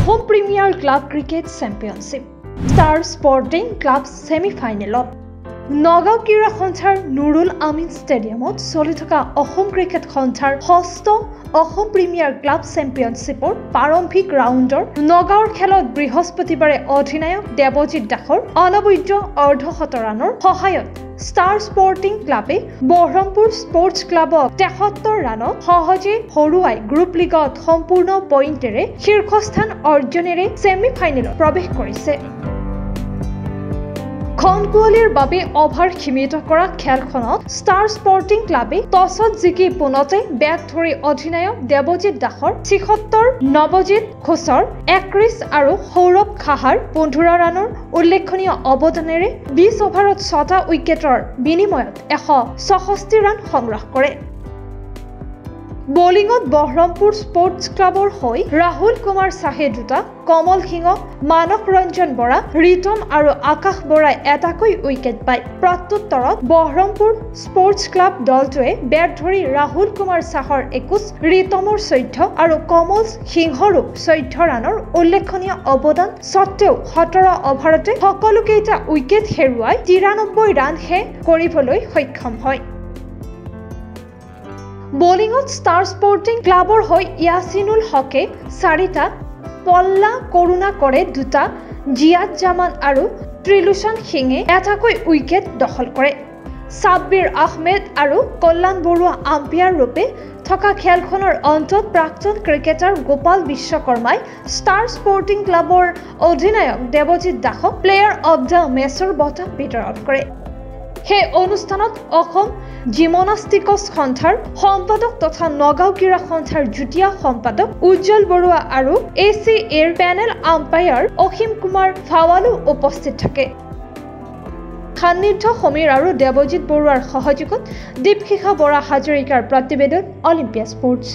Assam premier club cricket championship star sporting club ছেমিফাইনেলত নগাঁও ক্ৰীড়া সন্থাৰ নুৰুল আমিন ষ্টেডিয়ামত চলি থকা অসম ক্ৰিকেট সন্থাৰ ষষ্ঠ অসম প্ৰিমিয়াৰ ক্লাব চেম্পিয়নশ্বিপৰ প্ৰাৰম্ভিক ৰাউণ্ডৰ নগাঁৱৰ খেলত বৃহস্পতিবাৰে অধিনায়ক দেৱজিৎ দাসৰ অনবদ্য অৰ্ধশতৰানৰ সহায়ত ষ্টাৰ স্পৰ্টিং ক্লাবে বহৰমপুৰ স্পৰ্টছ ক্লাবক ৭৩ ৰানত সহজে হৰুৱাই গ্ৰুপ লীগত সম্পূৰ্ণ পইণ্টেৰে শীৰ্ষস্থান অৰ্জনেৰে ছেমিফাইনেলত প্ৰৱেশ কৰিছে। খনকুঁৱলীৰ বাবে অভাৰ সীমিত কৰা খেলখনত ষ্টাৰ স্পৰ্টিং ক্লাবে টছত জিকি পোনতে বেট ধৰি অধিনায়ক দেৱজিৎ দাসৰ ৭৬, নৱজিৎ ঘোষৰ ৩১ আৰু সৌৰভ খাহাৰ ১৫ ৰানৰ উল্লেখনীয় অৱদানেৰে ২০ অভাৰত ৬টা উইকেটৰ বিনিময়ত ১৬৬ ৰান সংগ্ৰহ কৰে। বলিঙত বহৰমপুৰ স্পৰ্টছ ক্লাবৰ হৈ ৰাহুল কুমাৰ শ্বাহে ২টা, কমল সিংহ, মানস ৰঞ্জন বৰা, ৰিতম আৰু আকাশ বৰাই এটাকৈ উইকেট পায়। প্ৰত্যুত্তৰত বহৰমপুৰ স্পৰ্টছ ক্লাব দলটোৱে বেট ধৰি ৰাহুল কুমাৰ শ্বাহৰ ২১, ৰিতমৰ ১৪ আৰু কমল সিংহৰো ১৪ ৰানৰ উল্লেখনীয় অৱদান স্বত্তেও ১৭ অভাৰতে সকলোকেইটা উইকেট হেৰুৱাই ৯৩ ৰানহে কৰিবলৈ সক্ষম হয়। বলিঙত ষ্টাৰ স্পৰ্টিং ক্লাবৰ হৈ ইয়াছিনুল হকে ৪টা, পল্লা কৰোণাকৰে ২টা, জিয়াদ জামান আৰু ত্ৰিলোচন সিঙে এটাকৈ উইকেট দখল কৰে। ছাব্বিৰ আহমেদ আৰু কল্যাণ বৰুৱা আম্পায়াৰ ৰূপে থকা খেলখনৰ অন্তত প্ৰাক্তন ক্ৰিকেটাৰ গোপাল বিশ্বকৰ্মাই ষ্টাৰ স্পৰ্টিং ক্লাবৰ অধিনায়ক দেৱজিৎ দাসক প্লেয়াৰ অৱ দ্য মেচৰ বঁটা বিতৰণ কৰে। সেই অনুষ্ঠানত অসম জিমনাষ্টিকছ সন্থাৰ সম্পাদক তথা নগাঁও ক্ৰীড়া সন্থাৰ যুটীয়া সম্পাদক উজ্জ্বল বৰুৱা আৰু ACAৰ পেনেল আম্পায়াৰ অসীম কুমাৰ ফাৱালো উপস্থিত থাকে। সান্নিধ্য সমীৰ আৰু দেৱজিৎ বৰুৱাৰ সহযোগত দীপশিখা বৰা হাজৰিকাৰ প্ৰতিবেদন অলিম্পিয়া স্পৰ্টছ।